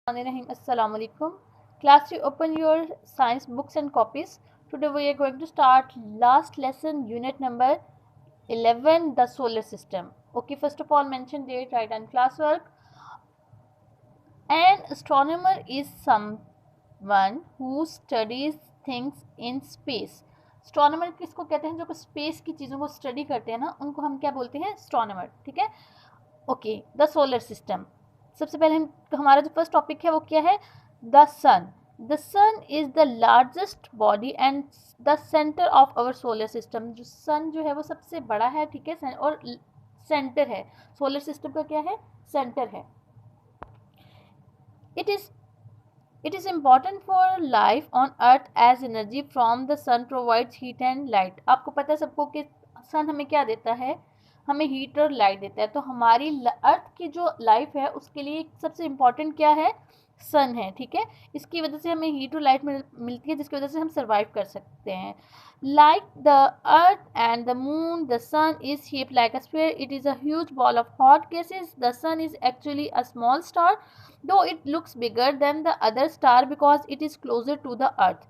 Assalamu alaikum. Class, you open your science books and copies. Today we are going to start last lesson, unit number 11, the solar system. Okay, first of all, mention date, write and classwork. An astronomer is someone who studies things in space. Astronomer किसको कहते हैं? जो space की चीज़ों को study करते हैं ना, उनको हम क्या बोलते हैं? एस्ट्रोनॉमर. ठीक है. Okay, the solar system. सबसे पहले हमारा जो फर्स्ट टॉपिक है वो क्या है? The sun. The sun is the largest body and the centre of our solar system. जो सन जो है वो सबसे बड़ा है, ठीक है, और सेंटर है. सोलर सिस्टम का क्या है? सेंटर है. It is important for life on earth as energy from the sun provides heat and light. आपको पता है सबको कि सन हमें क्या देता है? हमें हीट और लाइट देता है. तो हमारी अर्थ की जो लाइफ है उसके लिए सबसे इम्पॉर्टेंट क्या है? सन है. ठीक है. इसकी वजह से हमें हीट और लाइट मिलती है, जिसकी वजह से हम सर्वाइव कर सकते हैं. Like the earth and the moon, the sun is shaped like a sphere. It is a huge ball of hot gases. The sun is actually a small star, though it looks bigger than the other star because it is closer to the earth.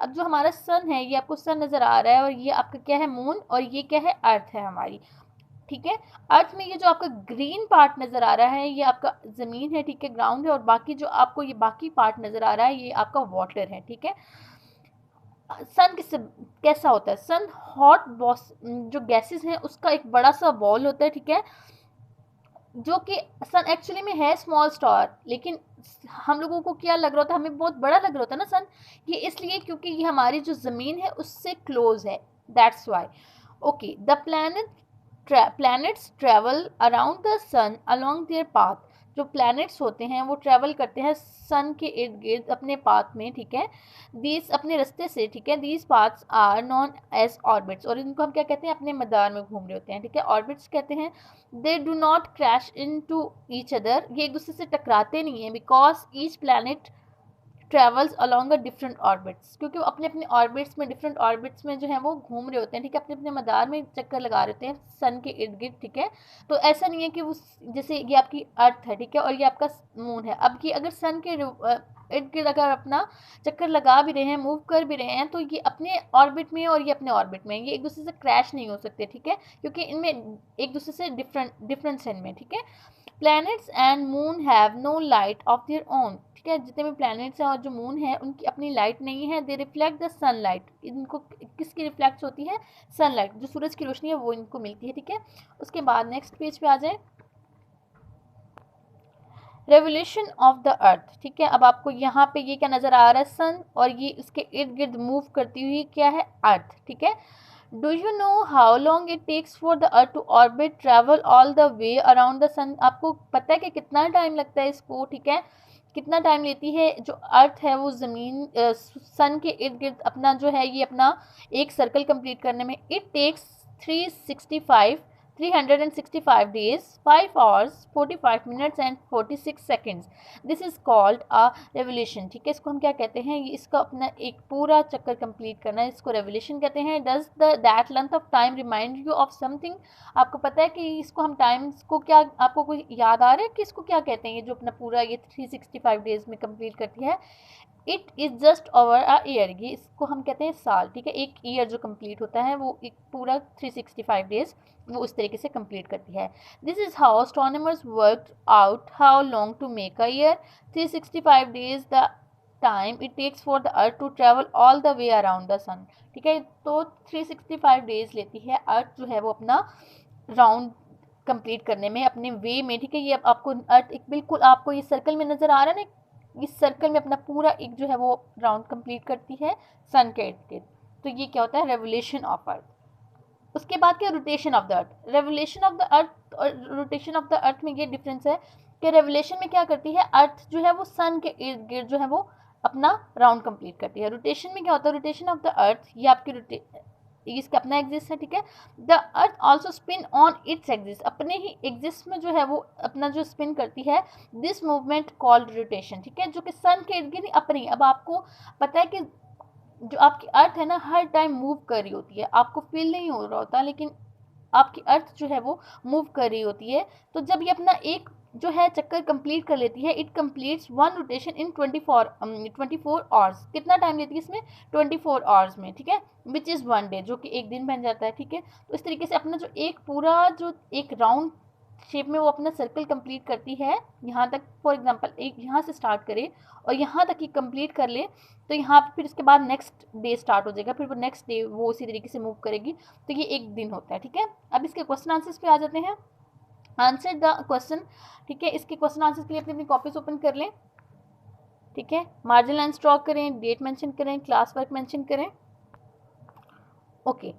अब जो हमारा सन है, ये आपको सन नज़र आ रहा है, और ये आपका क्या है? मून. और ये क्या है? अर्थ है हमारी. ठीक है. अर्थ में ये जो आपका ग्रीन पार्ट नज़र आ रहा है, ये आपका ज़मीन है, ठीक है, ग्राउंड है. और बाकी जो आपको ये बाकी पार्ट नज़र आ रहा है, ये आपका वाटर है. ठीक है. सन कैसा होता है? सन हॉट जो गैसेस हैं उसका एक बड़ा सा बॉल होता है. ठीक है. जो कि सन एक्चुअली में है स्मॉल स्टार, लेकिन हम लोगों को क्या लग रहा होता है? हमें बहुत बड़ा लग रहा होता है ना सन. ये इसलिए क्योंकि ये हमारी जो ज़मीन है उससे क्लोज है. That's why. Okay. The planets travel around the sun along their path. जो प्लैनेट्स होते हैं वो ट्रैवल करते हैं सन के इर्द गिर्द अपने पाथ में. ठीक है. दीज अपने रास्ते से. ठीक है. These paths are known as orbits. और इनको हम क्या कहते हैं? अपने मदार में घूम रहे होते हैं. ठीक है. ऑर्बिट्स कहते हैं. They do not crash into each other. ये एक दूसरे से टकराते नहीं हैं, because each planet travels along a different orbits. क्योंकि वो अपने अपने ऑर्बिट्स में, डिफरेंट ऑर्बिट्स में जो है वो घूम रहे होते हैं. ठीक है. अपने अपने मदार में चक्कर लगा रहे होते हैं सन के इर्द गिर्द. ठीक है. तो ऐसा नहीं है कि वो जैसे ये आपकी अर्थ है, ठीक है, और ये आपका मून है. अब ये अगर सन के इर्द गिर्द अगर अपना चक्कर लगा भी रहे हैं, मूव कर भी रहे हैं, तो ये अपने ऑर्बिट में और ये अपने ऑर्बिट में, ये एक दूसरे से क्रैश नहीं हो सकते. ठीक है. क्योंकि इनमें एक दूसरे से डिफरेंस है इनमें. ठीक है. Planets and moon have no light of their own. ठीक है. जितने भी प्लैनेट्स हैं और जो मून है उनकी अपनी लाइट नहीं है. दे रिफ्लेक्ट द सनलाइट. इनको किसकी रिफ्लेक्ट होती है? सनलाइट. जो सूरज की रोशनी है वो इनको मिलती है. ठीक है. उसके बाद नेक्स्ट पेज पे आ जाए. Revolution of the earth. ठीक है. अब आपको यहाँ पे ये क्या नज़र आ रहा है? सन. और ये इसके इर्द गिर्द मूव करती हुई क्या है? अर्थ. ठीक है. Do you know how long it takes for the earth to orbit travel all the way around the sun. आपको पता है कि कितना टाइम लगता है इसको? ठीक है. कितना टाइम लेती है जो अर्थ है वो ज़मीन सन के इर्द गिर्द अपना जो है ये अपना एक सर्कल कंप्लीट करने में? It takes 365 days, 5 hours, 45 minutes and 46 seconds. This is called a revolution. ठीक है. इसको हम क्या कहते हैं? ये इसका अपना एक पूरा चक्कर कंप्लीट करना है, इसको रेवोल्यूशन कहते हैं. Does that length of time remind you of something. आपको पता है कि इसको हम टाइम्स को क्या, आपको कोई याद आ रहा है कि इसको क्या कहते हैं? ये जो अपना पूरा ये 365 डेज में कंप्लीट करती है. It is just over a year. ये इसको हम कहते हैं साल. ठीक है. एक ईयर जो कंप्लीट होता है वो एक पूरा 365 डेज वो उस तरीके से कंप्लीट करती है. This is how astronomers worked out how long to make a year. 365 days the time it takes for the earth to travel all the way around the sun. ठीक है. तो 365 डेज लेती है अर्थ जो है वो अपना राउंड कंप्लीट करने में, अपने वे में. ठीक है. ये आपको अर्थ एक बिल्कुल आपको ये सर्कल में नज़र आ रहा है ना, इस सर्कल में अपना पूरा एक जो है वो राउंड कंप्लीट करती है सन के इर्द गिर्द. तो ये क्या होता है? Revolution of earth. उसके बाद क्या? Rotation of the earth. Revolution of the earth और रोटेशन ऑफ द अर्थ में ये डिफरेंस है कि रेवोल्यूशन में क्या करती है? अर्थ जो है वो सन के इर्द गिर्द जो है वो अपना राउंड कंप्लीट करती है. रोटेशन में क्या होता है? रोटेशन ऑफ द अर्थ ये आपकी इसका अपना एग्जिस्ट है. ठीक है. The earth also spin on it's exist. अपने ही एग्जिस्ट में जो है वो अपना जो स्पिन करती है. This movement called rotation. ठीक है. जो कि सन के इर्द गिर्द अपनी. अब आपको पता है कि जो आपकी अर्थ है ना हर टाइम मूव कर रही होती है. आपको फील नहीं हो रहा होता, लेकिन आपकी अर्थ जो है वो मूव कर रही होती है. तो जब ये अपना एक जो है चक्कर कंप्लीट कर लेती है, it completes one rotation in 24 hours. कितना टाइम लेती है इसमें? 24 आवर्स में, ठीक है, विच इज़ 1 डे, जो कि एक दिन बन जाता है, ठीक है। तो इस तरीके से अपना जो एक पूरा जो एक राउंड शेप में वो अपना सर्कल कंप्लीट करती है, यहाँ तक फॉर एग्जांपल एक यहाँ से स्टार्ट करे और यहाँ तक ही कंप्लीट कर ले, तो यहाँ पर फिर उसके बाद नेक्स्ट डे स्टार्ट हो जाएगा, फिर वो नेक्स्ट डे वो उसी तरीके से मूव करेगी, तो ये एक दिन होता है, ठीक है। अब इसके क्वेश्चन आंसर्स पे आ जाते हैं। आंसर द क्वेश्चन, ठीक है। इसके क्वेश्चन आंसर के लिए अपनी अपनी कॉपीज ओपन कर लें, ठीक है। मार्जिन लाइन ड्रॉ करें, डेट मेंशन करें, क्लास वर्क मेंशन करें। Okay,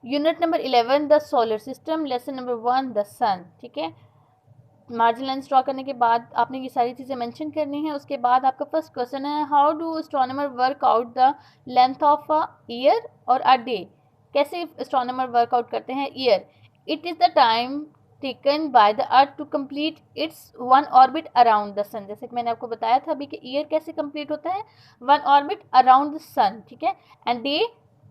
unit number 11 the solar system, lesson number 1 the sun, ठीक है। मार्जिन लाइन ड्रॉ करने के बाद आपने ये सारी चीज़ें मेंशन करनी है। उसके बाद आपका फर्स्ट क्वेश्चन है, how do astronomer work out the length of a year और अ डे। कैसे एस्ट्रोनॉमर वर्कआउट करते हैं? Year, it is the time taken by the earth to complete its one orbit around the sun. जैसे कि मैंने आपको बताया था अभी कि ईयर कैसे कंप्लीट होता है? One orbit around the sun, ठीक है। And day,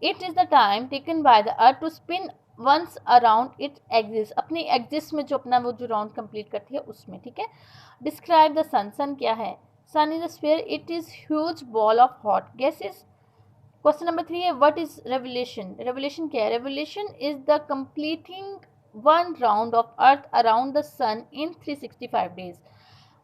it is the time taken by the earth to spin once around it axis, अपनी एक्सिस में जो अपना वो जो राउंड कंप्लीट करती है उसमें, ठीक है। डिस्क्राइब द सन, सन क्या है? Sun is a sphere, it is huge ball of hot gases. Question number 3 है, व्हाट इज रेवोल्यूशन? रेवोल्यूशन क्या है? Revolution is the completing one round of earth around the sun in 365 days.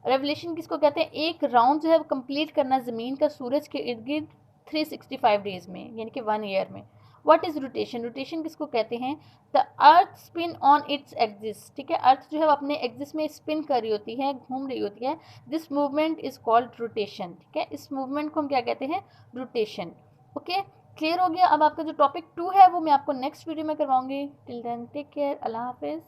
Revolution किसको कहते हैं? एक round जो है वो कंप्लीट करना ज़मीन का सूरज के इर्द गिर्द 365 डेज में, यानी कि 1 ईयर में। What is rotation? रोटेशन किसको कहते हैं? The earth spin on its axis, ठीक है। अर्थ जो है वो अपने एक्सिस में स्पिन कर रही होती है, घूम रही होती है। This movement is called rotation, ठीक है। इस मूवमेंट को हम क्या कहते हैं? रोटेशन। ओके, क्लियर हो गया। अब आपका जो टॉपिक 2 है वो मैं आपको नेक्स्ट वीडियो में करवाऊंगी। टिल देन टेक केयर, अल्लाह हाफिज़।